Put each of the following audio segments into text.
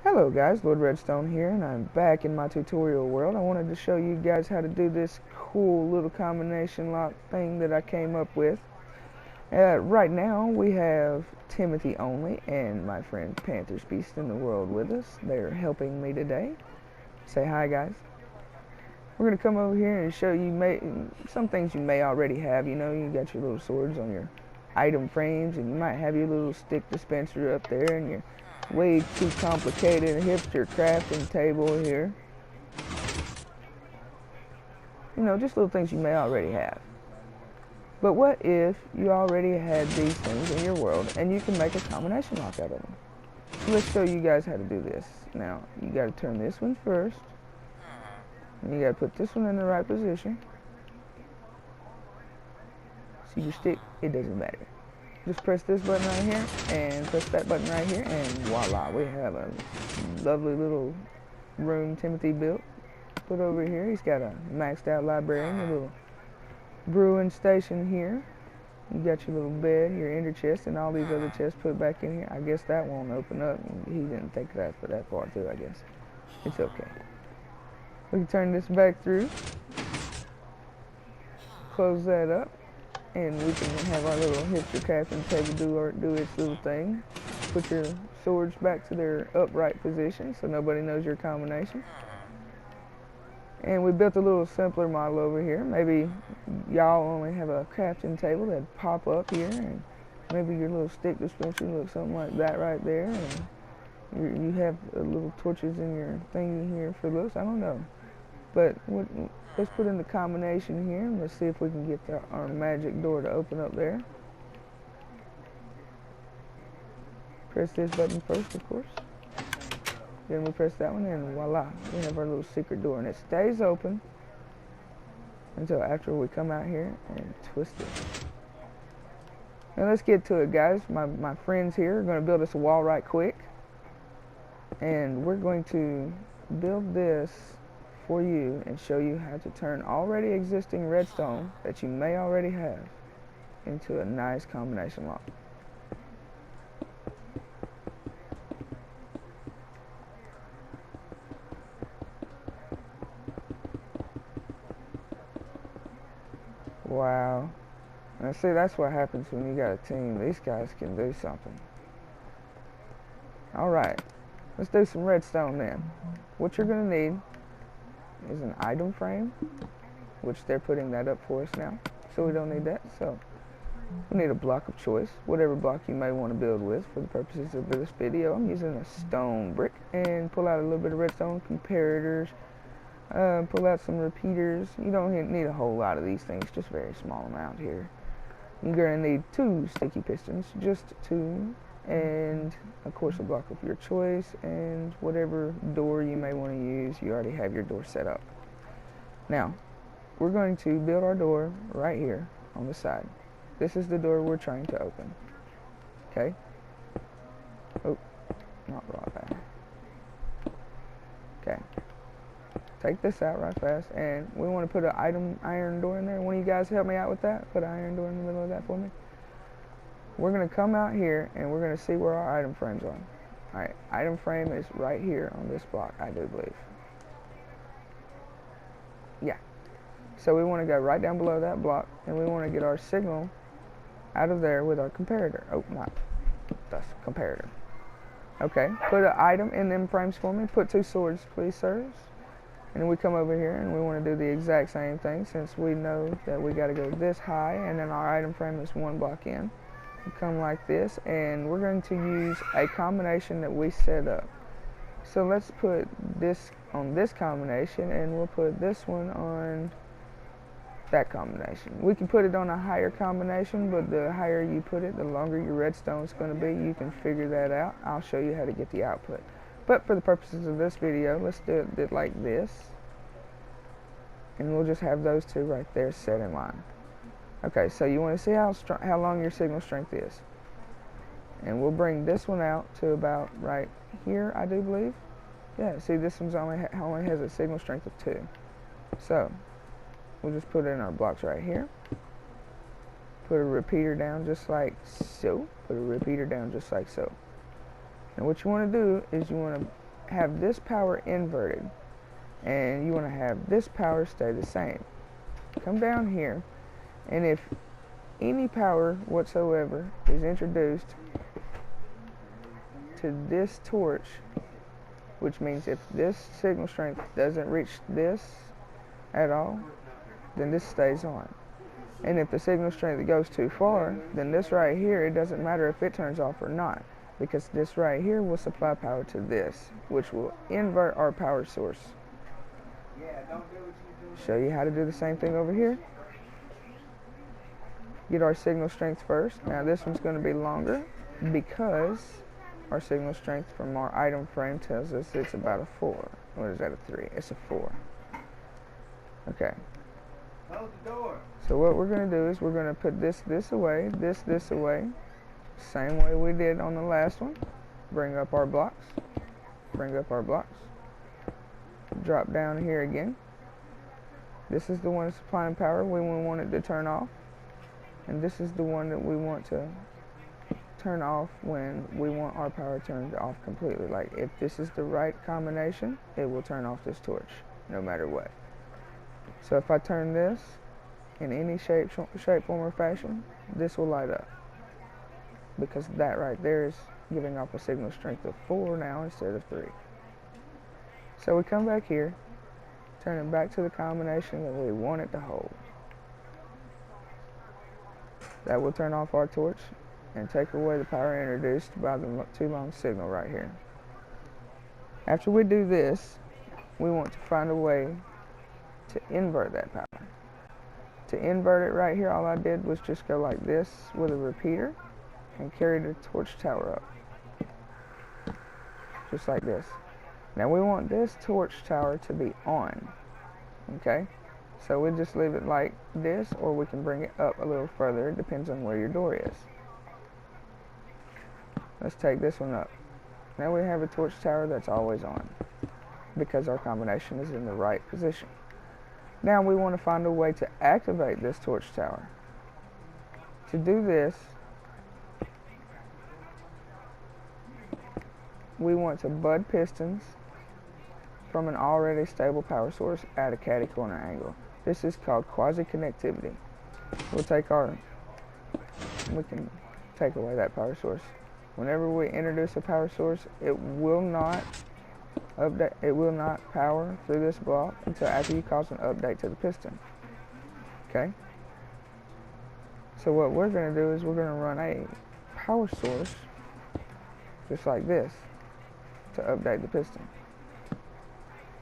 Hello guys, Lord Redstone here, and I'm back in my tutorial world. I wanted to show you guys how to do this cool little combination lock thing that I came up with. Right now we have Timothy only and my friend Panther's Beast in the world with us. They're helping me today. Say hi guys. We're going to come over here and show you some things you may already have. You know, you got your little swords on your item frames, and you might have your little stick dispenser up there, and your way too complicated hipster crafting table here. You know, just little things you may already have. But what if you already had these things in your world and you can make a combination lock out of them? So let's show you guys how to do this. Now, you got to turn this one first. And you got to put this one in the right position. See your stick? It doesn't matter. Just press this button right here and press that button right here, and voila, we have a lovely little room Timothy built. Put over here, he's got a maxed out librarian, a little brewing station here. You got your little bed, your ender chest, and all these other chests put back in here. I guess that won't open up. He didn't think that for that far through, I guess. It's okay. We can turn this back through. Close that up. And we can have our little hipster crafting table do its little thing. Put your swords back to their upright position so nobody knows your combination. And we built a little simpler model over here. Maybe y'all only have a crafting table that'd pop up here, and maybe your little stick dispenser looks something like that right there. And you have little torches in your thing here for looks. I don't know. But let's put in the combination here, and let's see if we can get our magic door to open up there. Press this button first, of course. Then we press that one, and voila, we have our little secret door, and it stays open until after we come out here and twist it. Now let's get to it, guys. My friends here are going to build us a wall right quick, and we're going to build this for you and show you how to turn already existing redstone that you may already have into a nice combination lock. Wow. Now see, that's what happens when you got a team. These guys can do something. Alright, let's do some redstone then. What you're going to need is an item frame, which they're putting that up for us now, so we don't need that. So we need a block of choice, whatever block you may want to build with. For the purposes of this video, I'm using a stone brick, and pull out a little bit of redstone comparators, pull out some repeaters. You don't need a whole lot of these things, just a very small amount here. You're going to need 2 sticky pistons, just 2, and of course a block of your choice, and whatever door you may want to use. You already have your door set up. Now we're going to build our door right here on the side. This is the door we're trying to open. Okay. Oh, not right there. Okay. Take this out right fast, and we want to put an iron door in there. One of you guys help me out with that? Put an iron door in the middle of that for me. We're going to come out here, and we're going to see where our item frames are. Alright, item frame is right here on this block, I do believe. Yeah. So we want to go right down below that block, and we want to get our signal out of there with our comparator. Oh, not. That's comparator. Okay, put an item in them frames for me. Put 2 swords, please, sirs. And then we come over here, and we want to do the exact same thing, since we know that we got to go this high, and then our item frame is 1 block in. We come like this, and we're going to use a combination that we set up. So let's put this on this combination, and we'll put this one on that combination. We can put it on a higher combination, but the higher you put it, the longer your redstone is going to be. You can figure that out. I'll show you how to get the output. But for the purposes of this video, let's do it like this. And we'll just have those 2 right there set in line. Okay, so you want to see how long your signal strength is. And we'll bring this one out to about right here, I do believe. Yeah, see, this one's only has a signal strength of 2. So we'll just put it in our blocks right here. Put a repeater down just like so. Put a repeater down just like so. And what you want to do is you want to have this power inverted, and you want to have this power stay the same. Come down here, and if any power whatsoever is introduced to this torch, which means if this signal strength doesn't reach this at all, then this stays on. And if the signal strength goes too far, then this right here, it doesn't matter if it turns off or not, because this right here will supply power to this, which will invert our power source. Show you how to do the same thing over here. Get our signal strength first. Now this one's going to be longer because our signal strength from our item frame tells us it's about a 4. What is that, a 3? It's a 4. Okay. Close the door. So what we're going to do is we're going to put this away, this away. Same way we did on the last one. Bring up our blocks. Bring up our blocks. Drop down here again. This is the one supplying power we want it to turn off. And this is the one that we want to turn off when we want our power turned off completely. Like if this is the right combination, it will turn off this torch no matter what. So if I turn this in any shape, form, or fashion, this will light up, because that right there is giving off a signal strength of 4 now instead of 3. So we come back here, turn it back to the combination that we want it to hold. That will turn off our torch and take away the power introduced by the too long signal right here. After we do this, we want to find a way to invert that power. To invert it right here, all I did was just go like this with a repeater and carry the torch tower up. Just like this. Now we want this torch tower to be on. Okay? So we just leave it like this, or we can bring it up a little further. It depends on where your door is. Let's take this one up. Now we have a torch tower that's always on, because our combination is in the right position. Now we want to find a way to activate this torch tower. To do this, we want to bud pistons from an already stable power source at a catty corner angle. This is called quasi-connectivity. We can take away that power source. Whenever we introduce a power source, it will not power through this block until after you cause an update to the piston. Okay? So what we're going to do is we're going to run a power source just like this to update the piston.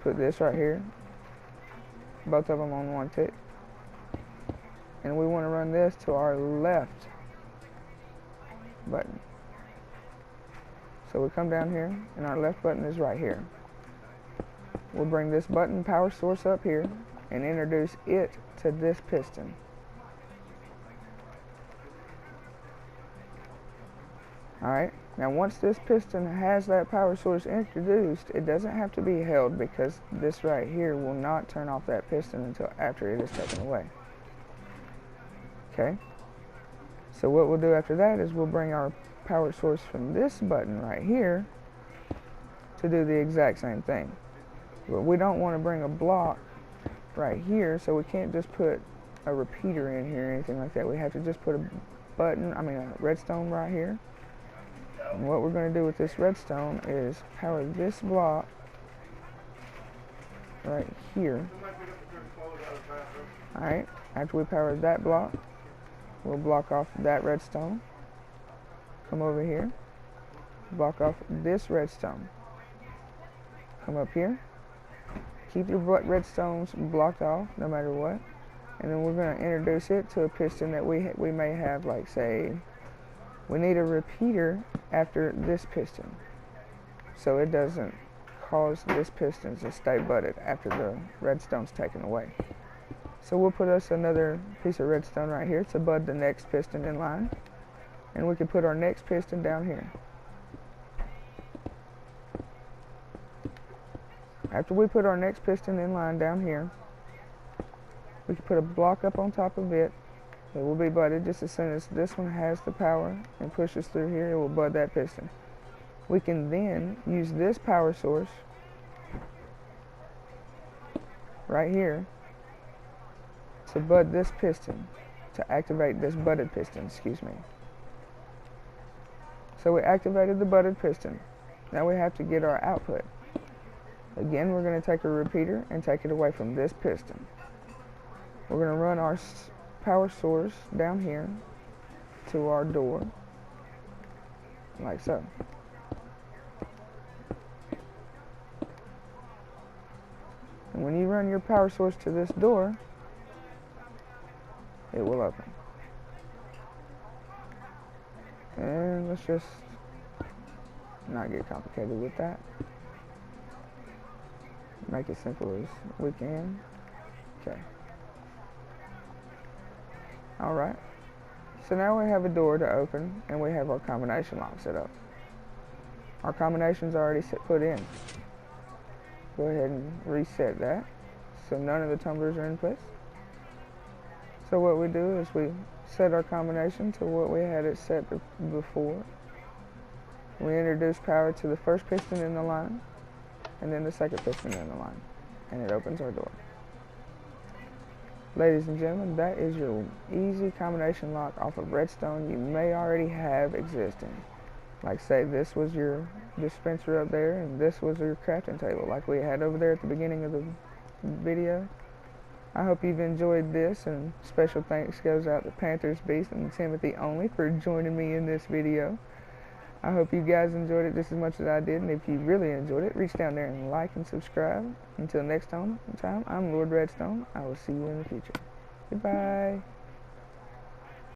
Put this right here, both of them on one tick, and we want to run this to our left button. So we come down here, and our left button is right here. We'll bring this button power source up here and introduce it to this piston. Alright, now once this piston has that power source introduced, it doesn't have to be held, because this right here will not turn off that piston until after it is taken away. Okay? So what we'll do after that is we'll bring our power source from this button right here to do the exact same thing. But we don't want to bring a block right here, so we can't just put a repeater in here or anything like that. We have to just put a redstone right here. And what we're going to do with this redstone is power this block right here. Alright, after we power that block, we'll block off that redstone. Come over here, block off this redstone. Come up here. Keep your redstones blocked off no matter what. And then we're going to introduce it to a piston that we may have, like say, we need a repeater after this piston, so it doesn't cause this piston to stay budded after the redstone's taken away. So we'll put us another piece of redstone right here to bud the next piston in line, and we can put our next piston down here. After we put our next piston in line down here, we can put a block up on top of it. It will be budded just as soon as this one has the power and pushes through here. It will bud that piston. We can then use this power source right here to bud this piston, to activate this butted piston, excuse me. So we activated the butted piston. Now we have to get our output. Again, we're going to take a repeater and take it away from this piston. We're going to run our power source down here to our door, like so. And when you run your power source to this door, it will open. And let's just not get complicated with that. Make it simple as we can. Okay. Alright. So now we have a door to open and we have our combination lock set up. Our combination's already put in. Go ahead and reset that so none of the tumblers are in place. So what we do is we set our combination to what we had it set before. We introduce power to the first piston in the line and then the second piston in the line, and it opens our door. Ladies and gentlemen, that is your easy combination lock off of Redstone you may already have existing. Like say this was your dispenser up there and this was your crafting table like we had over there at the beginning of the video. I hope you've enjoyed this, and special thanks goes out to Panthers Beast and Timothy Only for joining me in this video. I hope you guys enjoyed it just as much as I did, and if you really enjoyed it, reach down there and like and subscribe. Until next time, I'm Lord Redstone. I will see you in the future. Goodbye.